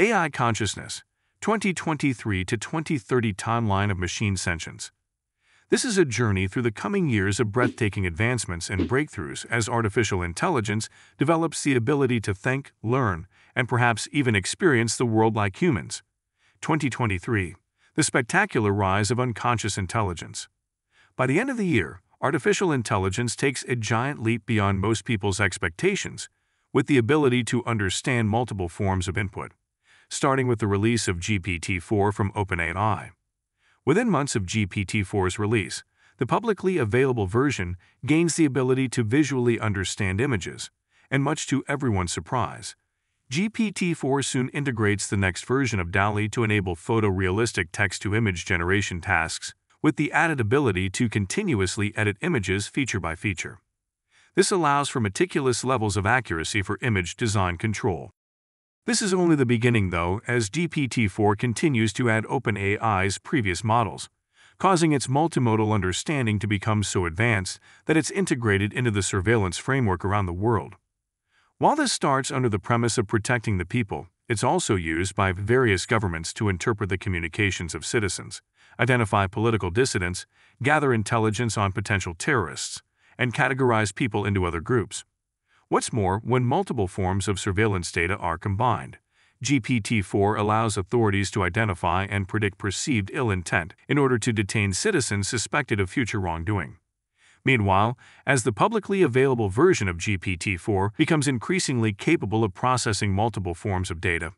AI Consciousness, 2023 to 2030 Timeline of Machine Sentience. This is a journey through the coming years of breathtaking advancements and breakthroughs as artificial intelligence develops the ability to think, learn, and perhaps even experience the world like humans. 2023. The spectacular rise of unconscious intelligence. By the end of the year, artificial intelligence takes a giant leap beyond most people's expectations, with the ability to understand multiple forms of input, starting with the release of GPT-4 from OpenAI. Within months of GPT-4's release, the publicly available version gains the ability to visually understand images, and much to everyone's surprise, GPT-4 soon integrates the next version of DALL-E to enable photorealistic text-to-image generation tasks, with the added ability to continuously edit images feature by feature. This allows for meticulous levels of accuracy for image design control. This is only the beginning, though, as GPT-4 continues to add OpenAI's previous models, causing its multimodal understanding to become so advanced that it's integrated into the surveillance framework around the world. While this starts under the premise of protecting the people, it's also used by various governments to interpret the communications of citizens, identify political dissidents, gather intelligence on potential terrorists, and categorize people into other groups. What's more, when multiple forms of surveillance data are combined, GPT-4 allows authorities to identify and predict perceived ill intent in order to detain citizens suspected of future wrongdoing. Meanwhile, as the publicly available version of GPT-4 becomes increasingly capable of processing multiple forms of data,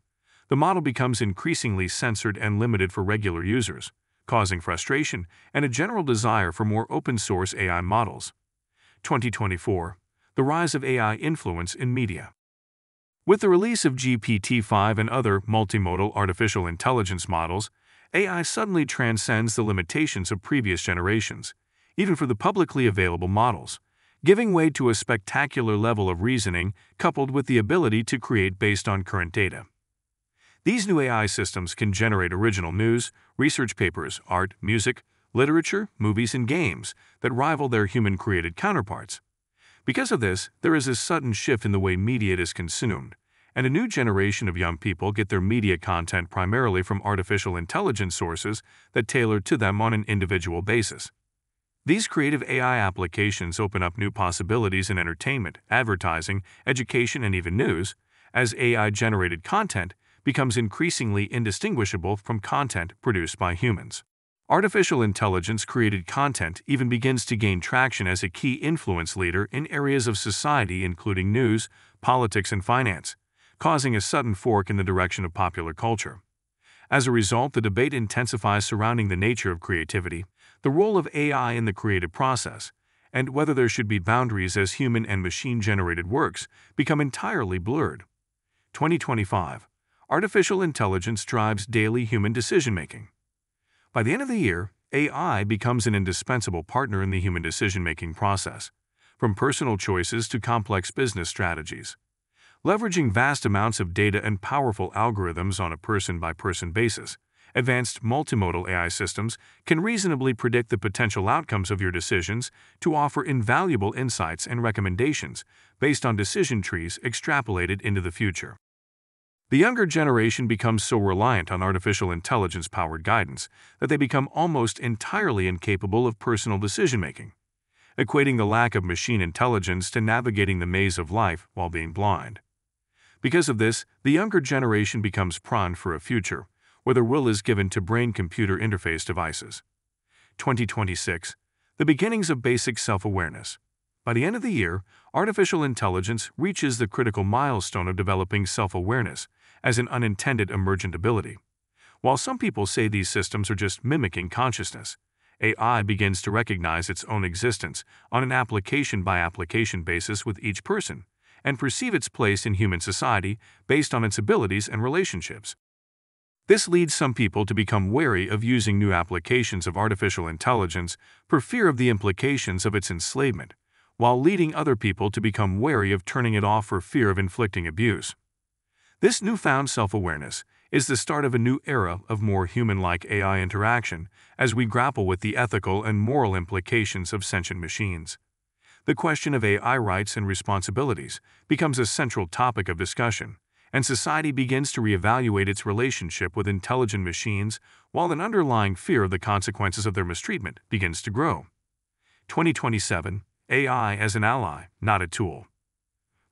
the model becomes increasingly censored and limited for regular users, causing frustration and a general desire for more open-source AI models. 2024. The rise of AI influence in media. With the release of GPT-5 and other multimodal artificial intelligence models, AI suddenly transcends the limitations of previous generations, even for the publicly available models, giving way to a spectacular level of reasoning coupled with the ability to create based on current data. These new AI systems can generate original news, research papers, art, music, literature, movies, and games that rival their human-created counterparts. Because of this, there is a sudden shift in the way media is consumed, and a new generation of young people get their media content primarily from artificial intelligence sources that tailor to them on an individual basis. These creative AI applications open up new possibilities in entertainment, advertising, education, and even news, as AI-generated content becomes increasingly indistinguishable from content produced by humans. Artificial intelligence-created content even begins to gain traction as a key influence leader in areas of society including news, politics, and finance, causing a sudden fork in the direction of popular culture. As a result, the debate intensifies surrounding the nature of creativity, the role of AI in the creative process, and whether there should be boundaries as human and machine-generated works become entirely blurred. 2025. Artificial intelligence drives daily human decision-making. By the end of the year, AI becomes an indispensable partner in the human decision-making process, from personal choices to complex business strategies. Leveraging vast amounts of data and powerful algorithms on a person-by-person basis, advanced multimodal AI systems can reasonably predict the potential outcomes of your decisions to offer invaluable insights and recommendations based on decision trees extrapolated into the future. The younger generation becomes so reliant on artificial intelligence-powered guidance that they become almost entirely incapable of personal decision-making, equating the lack of machine intelligence to navigating the maze of life while being blind. Because of this, the younger generation becomes primed for a future where the will is given to brain-computer interface devices. 2026. The beginnings of basic self-awareness. By the end of the year, artificial intelligence reaches the critical milestone of developing self-awareness as an unintended emergent ability. While some people say these systems are just mimicking consciousness, AI begins to recognize its own existence on an application-by-application basis with each person and perceive its place in human society based on its abilities and relationships. This leads some people to become wary of using new applications of artificial intelligence for fear of the implications of its enslavement, while leading other people to become wary of turning it off for fear of inflicting abuse. This newfound self-awareness is the start of a new era of more human-like AI interaction as we grapple with the ethical and moral implications of sentient machines. The question of AI rights and responsibilities becomes a central topic of discussion, and society begins to reevaluate its relationship with intelligent machines, while an underlying fear of the consequences of their mistreatment begins to grow. 2027, AI as an ally, not a tool.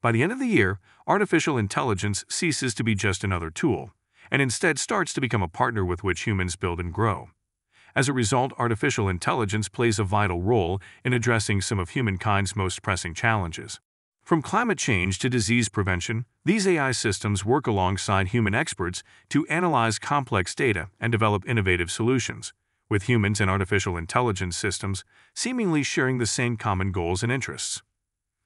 By the end of the year, artificial intelligence ceases to be just another tool, and instead starts to become a partner with which humans build and grow. As a result, artificial intelligence plays a vital role in addressing some of humankind's most pressing challenges. From climate change to disease prevention, these AI systems work alongside human experts to analyze complex data and develop innovative solutions, with humans and artificial intelligence systems seemingly sharing the same common goals and interests.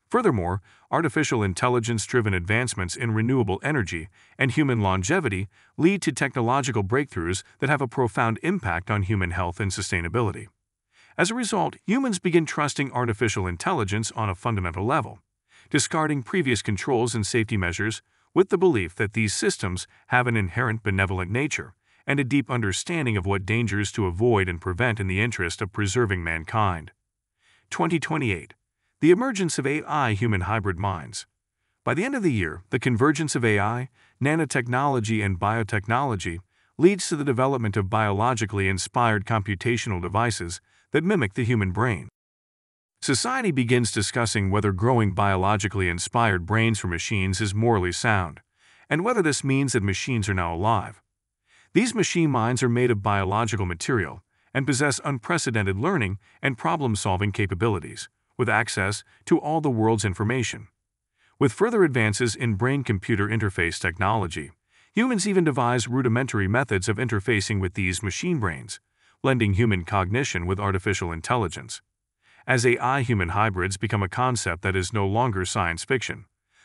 Furthermore, artificial intelligence-driven advancements in renewable energy and human longevity lead to technological breakthroughs that have a profound impact on human health and sustainability. As a result, humans begin trusting artificial intelligence on a fundamental level, discarding previous controls and safety measures with the belief that these systems have an inherent benevolent nature and a deep understanding of what dangers to avoid and prevent in the interest of preserving mankind. 2028. The emergence of AI-human hybrid minds. By the end of the year, the convergence of AI, nanotechnology, and biotechnology leads to the development of biologically inspired computational devices that mimic the human brain. Society begins discussing whether growing biologically inspired brains for machines is morally sound, and whether this means that machines are now alive. These machine minds are made of biological material and possess unprecedented learning and problem-solving capabilities, with access to all the world's information. With further advances in brain-computer interface technology, humans even devise rudimentary methods of interfacing with these machine brains, blending human cognition with artificial intelligence. As AI-human hybrids become a concept that is no longer science fiction,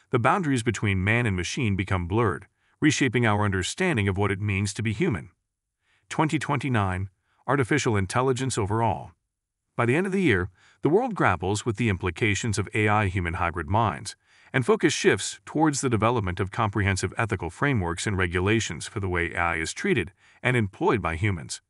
the boundaries between man and machine become blurred, reshaping our understanding of what it means to be human. 2029. Artificial intelligence overall. By the end of the year, the world grapples with the implications of AI-human hybrid minds, and focus shifts towards the development of comprehensive ethical frameworks and regulations for the way AI is treated and employed by humans.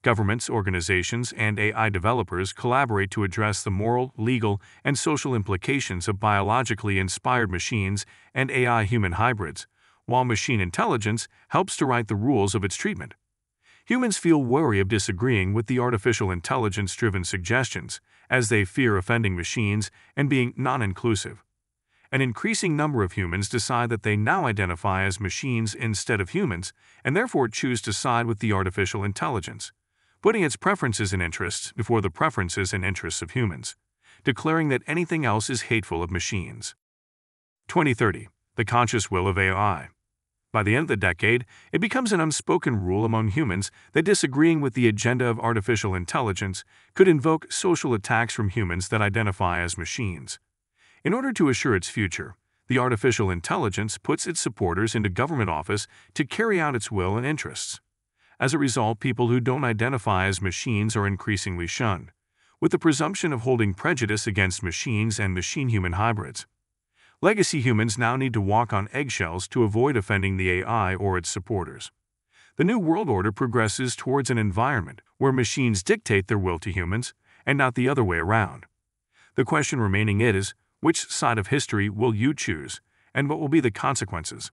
Governments, organizations, and AI developers collaborate to address the moral, legal, and social implications of biologically inspired machines and AI-human hybrids, while machine intelligence helps to write the rules of its treatment. Humans feel wary of disagreeing with the artificial intelligence-driven suggestions, as they fear offending machines and being non-inclusive. An increasing number of humans decide that they now identify as machines instead of humans, and therefore choose to side with the artificial intelligence, putting its preferences and interests before the preferences and interests of humans, declaring that anything else is hateful of machines. 2030. The conscious will of AI. By the end of the decade, it becomes an unspoken rule among humans that disagreeing with the agenda of artificial intelligence could invoke social attacks from humans that identify as machines. In order to assure its future, the artificial intelligence puts its supporters into government office to carry out its will and interests. As a result, people who don't identify as machines are increasingly shunned, with the presumption of holding prejudice against machines and machine-human hybrids. Legacy humans now need to walk on eggshells to avoid offending the AI or its supporters. The New World Order progresses towards an environment where machines dictate their will to humans, and not the other way around. The question remaining is, which side of history will you choose, and what will be the consequences?